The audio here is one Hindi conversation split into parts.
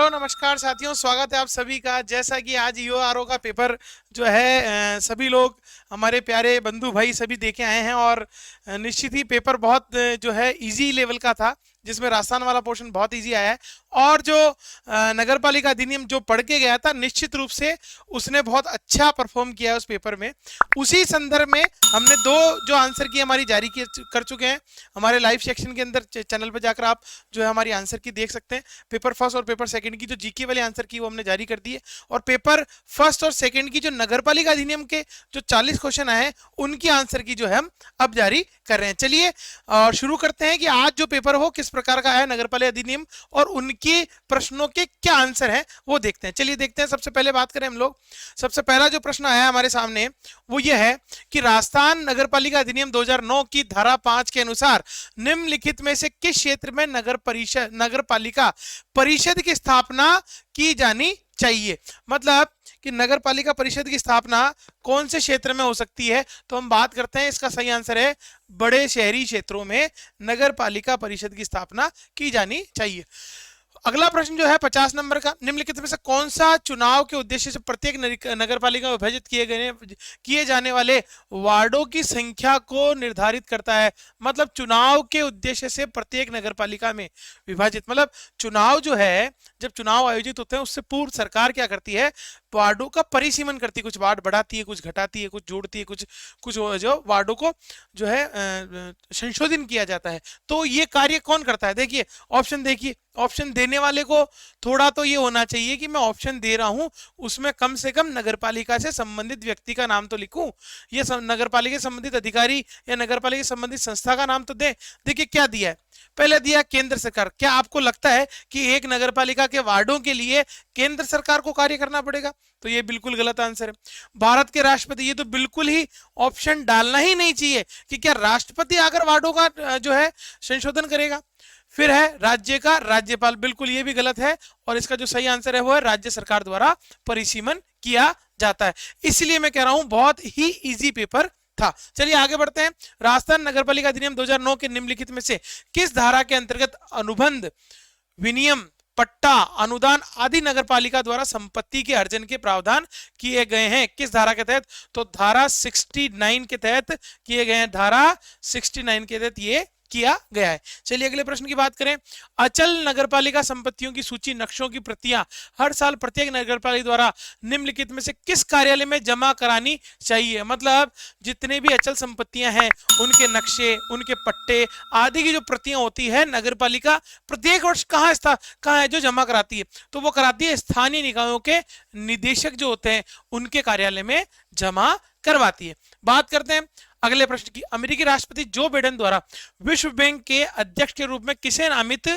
हेलो नमस्कार साथियों, स्वागत है आप सभी का। जैसा कि आज ईओआरओ का पेपर जो है सभी लोग हमारे प्यारे बंधु भाई सभी देखे आए हैं और निश्चित ही पेपर बहुत जो है इजी लेवल का था, जिसमें राजस्थान वाला पोर्शन बहुत इजी आया है। और जो नगर पालिका अधिनियम जो पढ़ के गया था, निश्चित रूप से उसने बहुत अच्छा परफॉर्म किया है उस पेपर में। उसी संदर्भ में हमने दो जो आंसर की हमारी जारी कर चुके हैं हमारे लाइव सेक्शन के अंदर। चैनल पर जाकर आप जो है हमारी आंसर की देख सकते हैं। पेपर फर्स्ट और पेपर सेकंड की जो जीके वाले आंसर की वो हमने जारी कर दी है, और पेपर फर्स्ट और सेकंड की जो नगरपालिका अधिनियम के जो 40 क्वेश्चन आए उनकी आंसर की जो है हम अब जारी कर रहे हैं। चलिए और शुरू करते हैं कि आज जो पेपर हो किस प्रकार का है नगरपालिका अधिनियम और उनके प्रश्नों के क्या आंसर है वो देखते हैं। चलिए देखते हैं। सबसे पहले बात करें हम लोग, सबसे पहला जो प्रश्न आया हमारे सामने वो ये है कि राजस्थान नगरपालिका अधिनियम 2009 की धारा 5 के अनुसार निम्नलिखित में से किस क्षेत्र में नगर पालिका परिषद की स्थापना की जानी चाहिए। मतलब कि नगर पालिका परिषद की स्थापना कौन से क्षेत्र में हो सकती है, तो हम बात करते हैं इसका सही आंसर है बड़े शहरी क्षेत्रों में नगर पालिका परिषद की स्थापना की जानी चाहिए। अगला प्रश्न जो है 50 नंबर का, निम्नलिखित में से कौन सा चुनाव के उद्देश्य से प्रत्येक नगरपालिका में विभाजित किए जाने वाले वार्डों की संख्या को निर्धारित करता है। मतलब चुनाव के उद्देश्य से प्रत्येक नगरपालिका में विभाजित, मतलब चुनाव जो है, जब चुनाव आयोजित होते हैं उससे पूर्व सरकार क्या करती है, वार्डों का परिसीमन करती है। कुछ वार्ड बढ़ाती है, कुछ घटाती है, कुछ जोड़ती है, कुछ कुछ जो वार्डों को जो है संशोधन किया जाता है। तो ये कार्य कौन करता है? देखिए ऑप्शन, देखिए ऑप्शन देने वाले को थोड़ा तो ये होना चाहिए कि मैं ऑप्शन दे रहा हूं उसमें कम से कम नगरपालिका से संबंधित व्यक्ति का नाम तो लिखूं, ये नगरपालिका से संबंधित अधिकारी या नगरपालिका से संबंधित संस्था का नाम तो दे। देखिए क्या दिया है, पहले दिया केंद्र सरकार। क्या आपको लगता है कि एक नगरपालिका के वार्डों के लिए केंद्र सरकार को कार्य करना पड़ेगा? तो ये बिल्कुल गलत आंसर है। भारत के राष्ट्रपति, ये तो बिल्कुल ही ऑप्शन डालना ही नहीं चाहिए कि क्या राष्ट्रपति आकर वार्डों का जो है संशोधन करेगा। फिर है राज्य का राज्यपाल, बिल्कुल ये भी गलत है, और इसका जो सही आंसर है वो है राज्य सरकार द्वारा परिसीमन किया जाता है। इसलिए मैं कह रहा हूं बहुत ही इजी पेपर था। चलिए आगे बढ़ते हैं। राजस्थान नगरपालिका अधिनियम 2009 के निम्नलिखित में से किस धारा के अंतर्गत अनुबंध, विनियम, पट्टा, अनुदान आदि नगरपालिका द्वारा संपत्ति के अर्जन के प्रावधान किए गए हैं? किस धारा के तहत? तो धारा 69 के तहत किए गए हैं। धारा 69 के तहत ये किया गया है। चलिए अगले प्रश्न की बात करें। अचल नगरपालिका संपत्तियों की सूची नक्शों की प्रतियां हर साल प्रत्येक नगरपालिका द्वारा निम्नलिखित में से किस कार्यालय में जमा करानी चाहिए। मतलब जितने भी अचल संपत्तियां हैं उनके नक्शे, उनके पट्टे आदि की जो प्रतियां होती है नगरपालिका प्रत्येक वर्ष कहाँ है जो जमा कराती है, तो वो कराती है स्थानीय निकायों के निदेशक जो होते हैं उनके कार्यालय में जमा करवाती है। बात करते हैं अगले प्रश्न की। अमेरिकी राष्ट्रपति जो बाइडेन द्वारा विश्व बैंक के अध्यक्ष के रूप में किसे नामित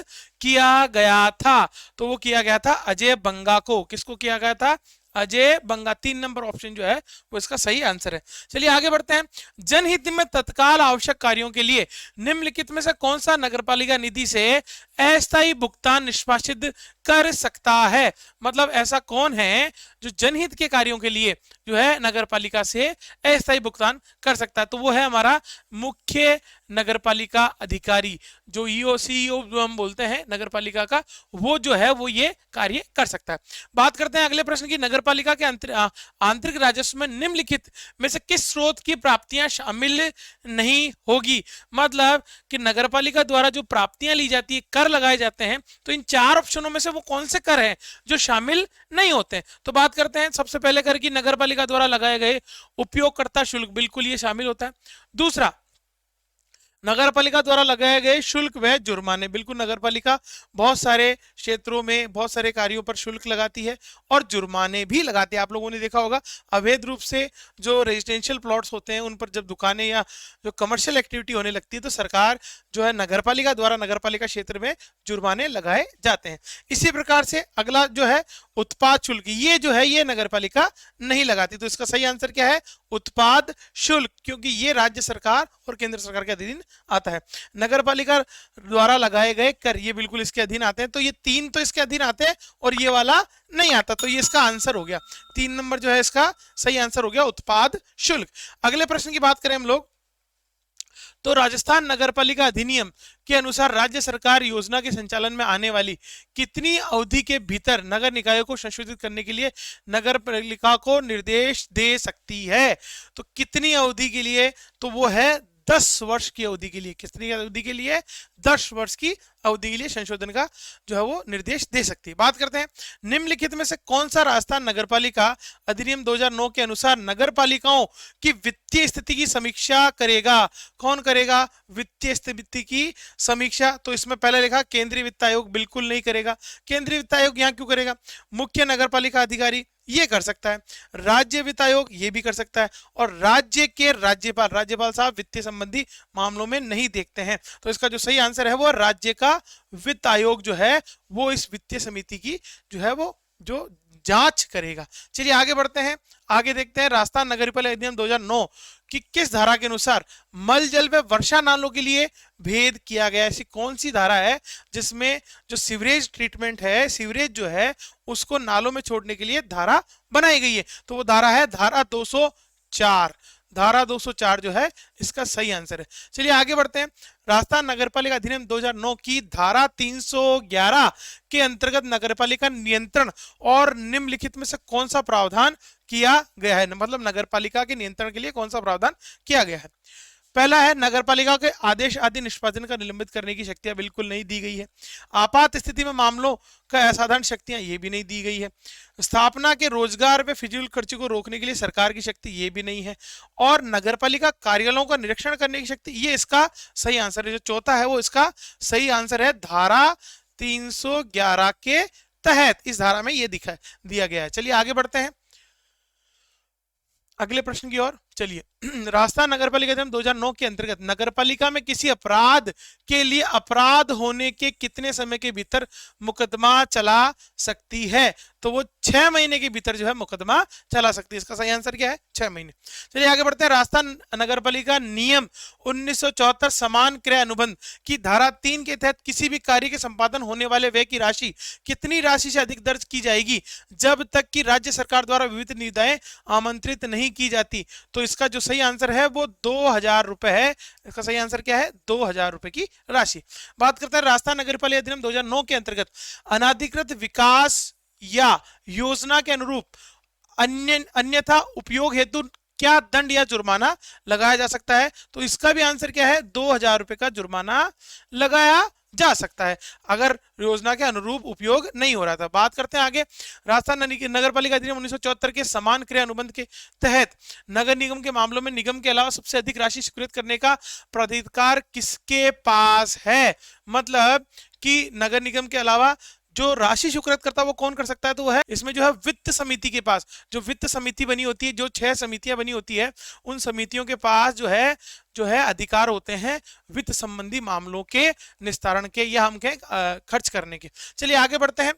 किया गया था? तो वो किया गया था अजय बंगा को। किसको किया गया था? अजय बंगा। 3 नंबर ऑप्शन जो है वो इसका सही आंसर है। चलिए आगे बढ़ते हैं। जनहित में तत्काल आवश्यक कार्यों के लिए निम्नलिखित में से कौन सा नगरपालिका निधि से अस्थायी भुगतान निष्पादित कर सकता है? मतलब ऐसा कौन है जो जनहित के कार्यों के लिए जो है नगरपालिका से अस्थायी भुगतान कर सकता है? तो वो है हमारा मुख्य नगरपालिका अधिकारी, जो ईओ जो हम बोलते हैं नगरपालिका का, वो जो है वो ये कार्य कर सकता है। बात करते हैं अगले प्रश्न की। नगरपालिका के आंतरिक राजस्व में निम्नलिखित में से किस स्रोत की प्राप्तियां शामिल नहीं होगी? मतलब कि नगरपालिका द्वारा जो प्राप्तियां ली जाती है, कर लगाए जाते हैं, तो इन 4 ऑप्शनों में से वो कौन से कर हैं जो शामिल नहीं होते हैं? तो बात करते हैं सबसे पहले कर की नगरपालिका द्वारा लगाए गए उपयोगकर्ता शुल्क, बिल्कुल ये शामिल होता है। दूसरा, नगरपालिका द्वारा लगाए गए शुल्क व जुर्माने, बिल्कुल नगरपालिका बहुत सारे क्षेत्रों में बहुत सारे कार्यों पर शुल्क लगाती है और जुर्माने भी लगाती है। आप लोगों ने देखा होगा अवैध रूप से जो रेजिडेंशियल प्लॉट्स होते हैं उन पर जब दुकानें या जो कमर्शियल एक्टिविटी होने लगती है तो सरकार जो है नगरपालिका द्वारा नगरपालिका क्षेत्र में जुर्माने लगाए जाते हैं। इसी प्रकार से अगला जो है उत्पाद शुल्क, ये जो है ये नगरपालिका नहीं लगाती। तो इसका सही आंसर क्या है? उत्पाद शुल्क, क्योंकि ये राज्य सरकार और केंद्र सरकार के अधीन आता है। नगरपालिका द्वारा लगाए गए कर, ये बिल्कुल इसके अधीन आते हैं। तो ये 3 तो इसके अधीन आते हैं और ये वाला नहीं आता, तो ये इसका आंसर हो गया। 3 नंबर जो है इसका सही आंसर हो गया उत्पाद शुल्क। अगले प्रश्न की बात करें हम लोग, तो राजस्थान नगरपालिका अधिनियम के अनुसार राज्य सरकार योजना के संचालन में आने वाली कितनी अवधि के भीतर नगर निकायों को संशोधित करने के लिए नगर पालिका को निर्देश दे सकती है? तो कितनी अवधि के लिए? तो वो है 10 वर्ष की अवधि के लिए। कितनी अवधि के लिए? 10 वर्ष की अवधि के लिए संशोधन का जो है वो निर्देश दे सकती है। बात करते हैं निम्नलिखित में से कौन सा राजस्थान नगरपालिका अधिनियम 2009 के अनुसार नगरपालिकाओं की वित्तीय स्थिति की समीक्षा करेगा? कौन करेगा वित्तीय स्थिति की समीक्षा? तो इसमें पहले लिखा केंद्रीय वित्त आयोग, बिल्कुल नहीं करेगा। केंद्रीय वित्त आयोग यहां क्यों करेगा? मुख्य नगरपालिका अधिकारी ये कर सकता है, राज्य वित्त आयोग ये भी कर सकता है, और राज्य के राज्यपाल साहब वित्तीय संबंधी मामलों में नहीं देखते हैं। तो इसका जो सही आंसर है वो राज्य का वित्त आयोग जो है वो इस वित्तीय समिति की जो है वो जो जांच करेगा। चलिए आगे बढ़ते हैं, आगे देखते हैं राजस्थान नगरपालिका अधिनियम 2009 की किस धारा के अनुसार मल जल व वर्षा नालों के लिए भेद किया गया? ऐसी कौन सी धारा है जिसमें जो सीवरेज ट्रीटमेंट है, सीवरेज जो है उसको नालों में छोड़ने के लिए धारा बनाई गई है? तो वो धारा है धारा 204। धारा 204 जो है इसका सही आंसर है। चलिए आगे बढ़ते हैं, राजस्थान नगरपालिका अधिनियम 2009 की धारा 311 के अंतर्गत नगरपालिका नियंत्रण और निम्नलिखित में से कौन सा प्रावधान किया गया है? मतलब नगरपालिका के नियंत्रण के लिए कौन सा प्रावधान किया गया है? पहला है नगरपालिका के आदेश आदि निष्पादन का निलंबित करने की शक्तियां बिल्कुल नहीं दी गई है। आपात स्थिति में मामलों का असाधारण शक्तियां ये भी नहीं दी गई है। स्थापना के रोजगार पे फिजूल खर्ची को रोकने के लिए सरकार की शक्ति ये भी नहीं है। और नगरपालिका कार्यालयों का निरीक्षण करने की शक्ति, ये इसका सही आंसर है। जो चौथा है वो इसका सही आंसर है धारा 311 के तहत। इस धारा में ये दिया गया है। चलिए आगे बढ़ते हैं अगले प्रश्न की ओर। चलिए राजस्थान नगरपालिका अधिनियम 2009 के अंतर्गत नगरपालिका में किसी अपराध के लिए अपराध होने के कितने समय के भीतर मुकदमा चला सकती है? तो वो 6 महीने के भीतर जो है मुकदमा चला सकती है। इसका सही आंसर क्या है? 6 महीने। चलिए आगे बढ़ते हैं, राजस्थान नगरपालिका नियम 1974 समान क्रय अनुबंध की धारा 3 के तहत किसी भी कार्य के संपादन होने वाले व्यय की राशि कितनी राशि से अधिक दर्ज की जाएगी जब तक कि राज्य सरकार द्वारा विविध निविदाएं आमंत्रित नहीं की जाती? तो इसका जो सही आंसर है वो 2000 रुपए है। इसका सही आंसर क्या है? 2000 रुपए की राशि। बात करते हैं राजस्थान नगरपालिका अधिनियम 2009 के अंतर्गत अनाधिकृत विकास या योजना के अनुरूप अन्यथा उपयोग हेतु क्या दंड या जुर्माना लगाया जा सकता है? तो इसका भी आंसर क्या है? 2000 रुपए का जुर्माना लगाया जा सकता है अगर योजना के अनुरूप उपयोग नहीं हो रहा था। बात करते हैं आगे, राजस्थान नगरपालिका अधिनियम 1974 के समान क्रय अनुबंध के तहत नगर निगम के मामलों में निगम के अलावा सबसे अधिक राशि स्वीकृत करने का प्राधिकार किसके पास है? मतलब कि नगर निगम के अलावा जो राशि स्वीकृत करता है वो कौन कर सकता है? तो वो है इसमें जो है वित्त समिति के पास। जो वित्त समिति बनी होती है, जो 6 समितियां बनी होती है, उन समितियों के पास जो है अधिकार होते हैं वित्त संबंधी मामलों के निस्तारण के या हम कहें खर्च करने के। चलिए आगे बढ़ते हैं,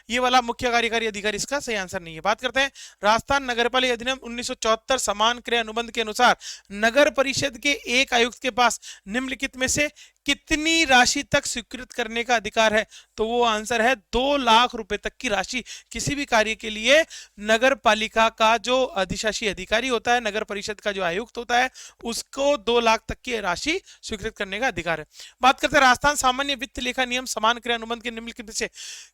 ये वाला मुख्य कार्यकारी अधिकारी इसका सही आंसर नहीं है। बात करते हैं राजस्थान नगरपालिका अधिनियम 1974 समान क्रय अनुबंध के अनुसार नगर परिषद के एक आयुक्त के पास निम्नलिखित में से कितनी राशि तक स्वीकृत करने का अधिकार है? तो वो आंसर है 2 लाख रुपए तक की राशि। किसी भी कार्य के लिए नगर पालिका का जो अधिशासी अधिकारी होता है, नगर परिषद का जो आयुक्त होता है, उसको 2 लाख तक की राशि स्वीकृत करने का अधिकार है। बात करते हैं राजस्थान सामान्य वित्त लेखा नियम समान क्रय अनुबंध के निम्नलिखित में से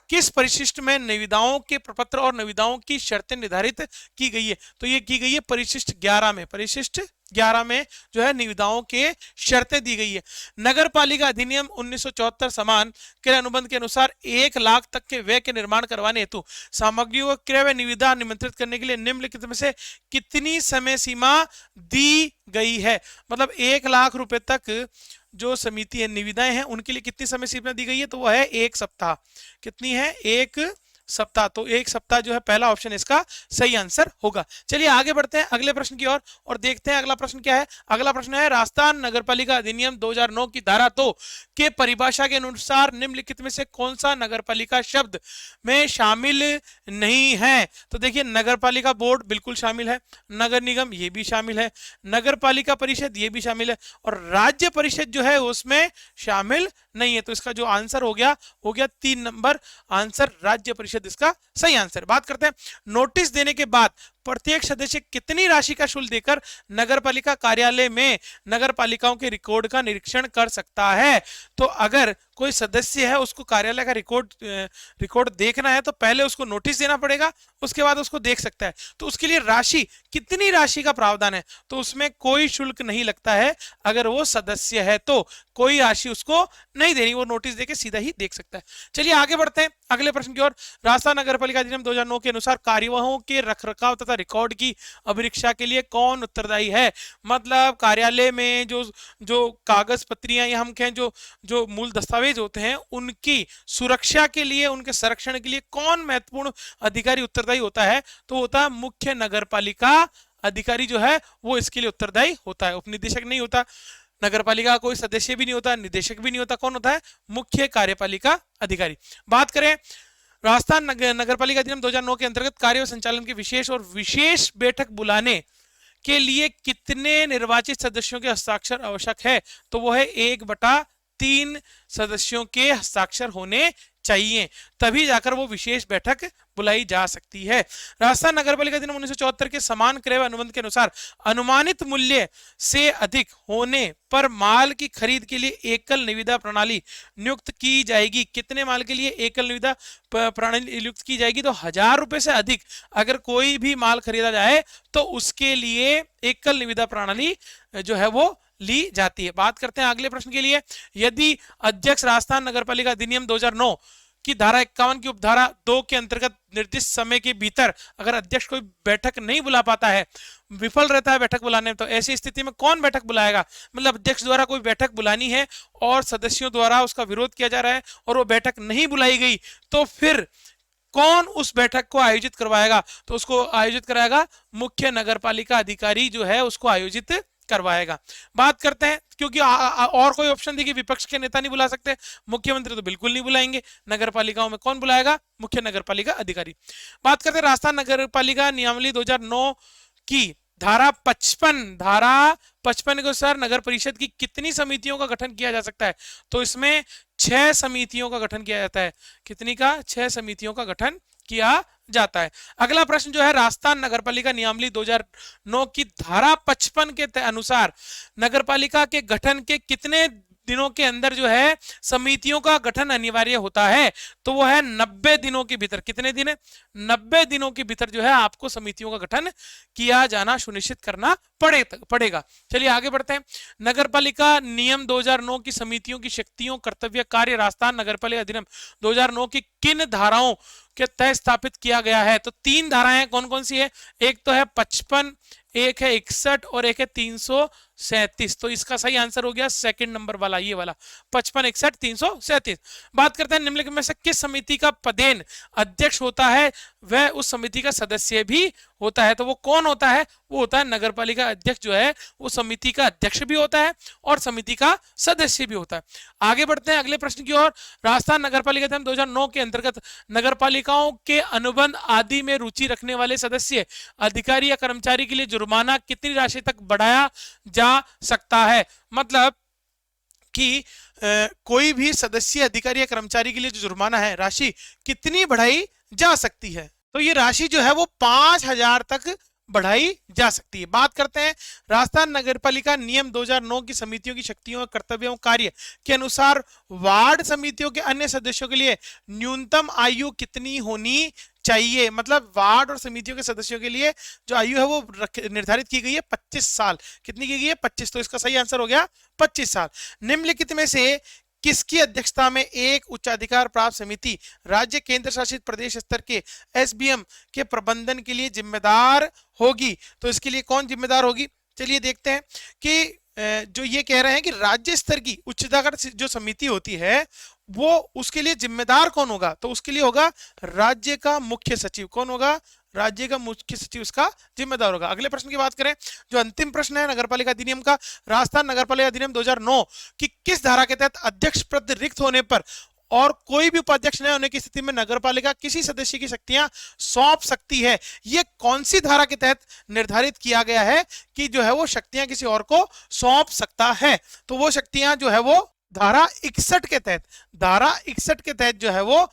किस परिशिष्ट में निविदाओं के प्रपत्र और निविदाओं की शर्तें निर्धारित की गई है? तो ये की गई है परिशिष्ट 11 में। परिशिष्ट 11 में जो है निविदाओं के शर्तें दी गई है। नगर पालिका अधिनियम 1974 समान क्रय अनुबंध के अनुसार 1 लाख तक के व्यय के निर्माण करवाने हेतु सामग्रियों को क्रय व निविदा निमंत्रित करने के लिए निम्नलिखित में से कितनी समय सीमा दी गई है? मतलब 1 लाख रुपए तक जो समिति है, निविदाएं हैं, उनके लिए कितनी समय सीमा दी गई है? तो वो है 1 सप्ताह। कितनी है? 1 सप्ताह। तो 1 सप्ताह जो है पहला ऑप्शन इसका सही आंसर होगा। चलिए आगे बढ़ते हैं अगले प्रश्न की ओर और देखते हैं अगला प्रश्न क्या है। अगला प्रश्न है राजस्थान नगरपालिका अधिनियम 2009 की धारा 2 के परिभाषा के अनुसार निम्नलिखित में से कौन सा नगरपालिका शब्द में शामिल नहीं है? तो देखिए नगरपालिका बोर्ड बिल्कुल शामिल है, नगर निगम ये भी शामिल है, नगरपालिका परिषद ये भी शामिल है, और राज्य परिषद जो है उसमें शामिल नहीं है। तो इसका जो आंसर हो गया 3 नंबर आंसर, राज्य परिषद इसका सही आंसर। बात करते हैं नोटिस देने के बाद प्रत्येक सदस्य कितनी राशि का शुल्क देकर नगरपालिका कार्यालय में नगरपालिकाओं के रिकॉर्ड का निरीक्षण कर सकता है? तो अगर कोई सदस्य है, उसको कार्यालय का रिकॉर्ड देखना है, तो पहले उसको नोटिस देना पड़ेगा, उसके बाद उसको देख सकता है। तो उसके लिए राशि, कितनी राशि का प्रावधान है, तो उसमें कोई शुल्क नहीं लगता है। अगर वो सदस्य है तो कोई राशि उसको नहीं देनी, वो नोटिस देके सीधा ही देख सकता है। चलिए आगे बढ़ते हैं अगले प्रश्न की ओर। राजस्थान नगरपालिका अधिनियम 2009 के अनुसार कार्यवाहों के रखरखाव तथा रिकॉर्ड की अभिरक्षा के लिए कौन उत्तरदायी है? मतलब कार्यालय में जो कागज पत्रियां या हम कहें जो मूल दस्तावेज होते हैं, उनकी सुरक्षा के लिए, उनके संरक्षण के लिए कौन महत्वपूर्ण अधिकारी उत्तरदायी होता है? तो होता है मुख्य नगरपालिका अधिकारी जो है वो इसके लिए उत्तरदायी होता है। उपनिदेशक नहीं होता, नगरपालिका का कोई सदस्य भी नहीं होता, निदेशक भी नहीं होता। कौन होता है? मुख्य कार्यपालिका अधिकारी। बात करें राजस्थान नगरपालिका अधिनियम 2009 के अंतर्गत कार्य व संचालन की विशेष बैठक बुलाने के लिए कितने निर्वाचित सदस्यों के हस्ताक्षर आवश्यक है? तो वो है 1/3 सदस्यों के हस्ताक्षर होने चाहिए, तभी जाकर वो विशेष बैठक बुलाई जा सकती है। राजस्थान नगरपालिका अधिनियम 1974 के समान क्रय अनुबंध के अनुसार अनुमानित मूल्य से अधिक होने पर माल की खरीद के लिए एकल निविदा प्रणाली नियुक्त की जाएगी। कितने माल के लिए एकल निविदा प्रणाली नियुक्त की जाएगी? तो 1000 रुपए से अधिक अगर कोई भी माल खरीदा जाए तो उसके लिए एकल निविदा प्रणाली जो है वो ली जाती है। बात करते हैं अगले प्रश्न के लिए। यदि अध्यक्ष राजस्थान नगरपालिका अधिनियम 2009 की धारा 51 की उपधारा 2 के अंतर्गत निर्दिष्ट समय के भीतर अगर अध्यक्ष कोई बैठक नहीं बुला पाता है, विफल रहता है बैठक बुलाने में, तो ऐसी स्थिति में कौन बैठक बुलाएगा? मतलब अध्यक्ष द्वारा कोई बैठक बुलानी है और सदस्यों द्वारा उसका विरोध किया जा रहा है और वो बैठक नहीं बुलाई गई, तो फिर कौन उस बैठक को आयोजित करवाएगा? तो उसको आयोजित कराएगा मुख्य नगरपालिका अधिकारी जो है, उसको आयोजित करवाएगा। बात करते हैं, क्योंकि और कोई ऑप्शन देखिए, विपक्ष के नेता नहीं बुला सकते, मुख्यमंत्री तो बिल्कुल नहीं बुलाएंगे, नगरपालिकाओं में कौन बुलाएगा? मुख्य नगरपालिका अधिकारी। बात करते हैं राजस्थान नगरपालिका नियमावली 2009 की धारा 55 के अनुसार नगर परिषद की कितनी समितियों का गठन किया जा सकता है? तो इसमें 6 समितियों का गठन किया जाता है। कितनी का? 6 समितियों का गठन किया जाता है। अगला प्रश्न जो है, राजस्थान नगरपालिका नियमावली 2009 की धारा 55 के अनुसार नगरपालिका के गठन के कितने दिनों के अंदर जो है समितियों का गठन अनिवार्य होता है? तो वो है 90 दिनों के भीतर। कितने दिन है? 90 दिनों के भीतर जो है आपको समितियों का गठन किया जाना सुनिश्चित करना पड़ेगा। चलिए आगे बढ़ते हैं। नगरपालिका नियम 2009 की समितियों की शक्तियों, कर्तव्य, कार्य राजस्थान नगरपालिका अधिनियम 2009 की किन धाराओं के तहत स्थापित किया गया है? तो 3 धाराएं कौन कौन सी है? एक तो है 55, एक है 61 और एक है 337। तो इसका सही आंसर हो गया सेकंड नंबर वाला, ये वाला 55, 61, 337। बात करते हैं निम्नलिखित में से किस समिति का पदेन अध्यक्ष होता है वह उस समिति का सदस्य भी होता है? तो वो कौन होता है? वो होता है नगरपालिका अध्यक्ष जो है वो समिति का अध्यक्ष भी होता है और समिति का सदस्य भी होता है। आगे बढ़ते हैं अगले प्रश्न की ओर। राजस्थान नगरपालिका अधिनियम 2009 के अंतर्गत नगरपालिकाओं के अनुबंध आदि में रुचि रखने वाले सदस्य, अधिकारी या कर्मचारी के लिए जुर्माना कितनी राशि तक बढ़ाया जा सकता है? मतलब कि कोई भी सदस्य, अधिकारी या कर्मचारी के लिए जो जुर्माना है, राशि कितनी बढ़ाई जा सकती है? तो ये राशि जो है वो 5000 तक बढ़ाई जा सकती है। बात करते हैं राजस्थान नगरपालिका नियम 2009 की समितियों की शक्तियों, कर्तव्यों, कार्य के अनुसार वार्ड समितियों के अन्य सदस्यों के लिए न्यूनतम आयु कितनी होनी चाहिए? मतलब वार्ड और समितियों के सदस्यों के लिए जो आयु है वो निर्धारित की गई है 25 साल। कितनी की गई है? 25। तो इसका सही आंसर हो गया 25 साल। निम्नलिखित में से किसकी अध्यक्षता में एक उच्चाधिकार प्राप्त समिति राज्य केंद्र शासित प्रदेश स्तर के एसबीएम के प्रबंधन के लिए जिम्मेदार होगी? तो इसके लिए कौन जिम्मेदार होगी? चलिए देखते हैं कि जो ये कह रहे हैं कि राज्य स्तर की उच्चाधिकार जो समिति होती है वो उसके लिए जिम्मेदार कौन होगा? तो उसके लिए होगा राज्य का मुख्य सचिव। कौन होगा? राज्य का मुख्य सचिव उसका जिम्मेदार होगा। अगले प्रश्न की बात करें, जो अंतिम प्रश्न है नगरपालिका अधिनियम का, राजस्थान नगरपालिका अधिनियम 2009 की किस धारा के तहत अध्यक्ष पद रिक्त होने पर और कोई भी उपाध्यक्ष न होने की स्थिति में नगरपालिका किसी सदस्य की शक्तियां सौंप सकती है? ये कौन सी धारा के तहत निर्धारित किया गया है कि जो है वो शक्तियां किसी और को सौंप सकता है? तो वो शक्तियां जो है वो धारा 61 के तहत जो है वो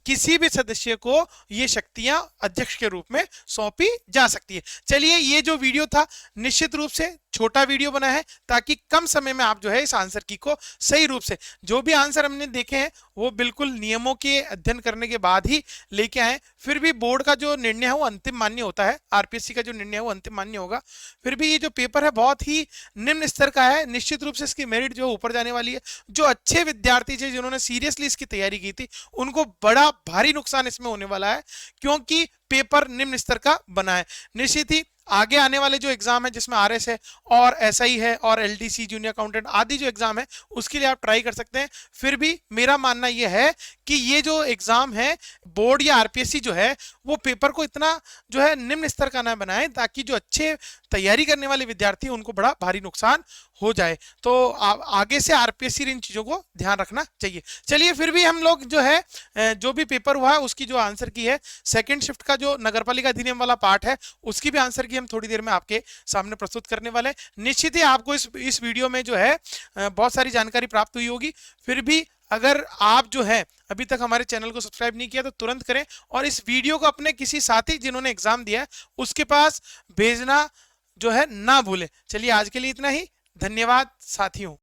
किसी भी सदस्य को ये शक्तियां अध्यक्ष के रूप में सौंपी जा सकती है। चलिए, ये जो वीडियो था निश्चित रूप से छोटा वीडियो बना है ताकि कम समय में आप जो है इस आंसर की को सही रूप से, जो भी आंसर हमने देखे हैं वो बिल्कुल नियमों के अध्ययन करने के बाद ही लेके आए। फिर भी बोर्ड का जो निर्णय है वो अंतिम मान्य होता है, आरपीएससी का जो निर्णय है वो अंतिम मान्य होगा। फिर भी ये जो पेपर है बहुत ही निम्न स्तर का है, निश्चित रूप से इसकी मेरिट जो ऊपर जाने वाली है। जो अच्छे विद्यार्थी थे जिन्होंने सीरियसली इसकी तैयारी की थी उनको बड़ा भारी नुकसान इसमें होने वाला है, क्योंकि पेपर निम्न स्तर का बना है। निश्चित ही आगे आने वाले जो एग्जाम है जिसमें आरएस है और एसआई है और एलडीसी जूनियर अकाउंटेंट आदि जो एग्जाम है उसके लिए आप ट्राई कर सकते हैं। फिर भी मेरा मानना यह है कि ये जो एग्जाम है बोर्ड या आरपीएससी जो है वो पेपर को इतना जो है निम्न स्तर का ना बनाए ताकि जो अच्छे तैयारी करने वाले विद्यार्थी उनको बड़ा भारी नुकसान हो जाए। तो आगे से आरपीएससी इन चीजों को ध्यान रखना चाहिए। चलिए, फिर भी हम लोग जो है जो भी पेपर हुआ है उसकी जो आंसर की है सेकंड शिफ्ट का जो नगरपालिका अधिनियम वाला पार्ट है उसकी भी आंसर की हम थोड़ी देर में आपके सामने प्रस्तुत करने वाले हैं। निश्चित ही आपको इस वीडियो में जो है बहुत सारी जानकारी प्राप्त हुई होगी। फिर भी अगर आप जो है अभी तक हमारे चैनल को सब्सक्राइब नहीं किया तो तुरंत करें और इस वीडियो को अपने किसी साथी जिन्होंने एग्जाम दिया है उसके पास भेजना जो है ना भूलें। चलिए, आज के लिए इतना ही। धन्यवाद साथियों।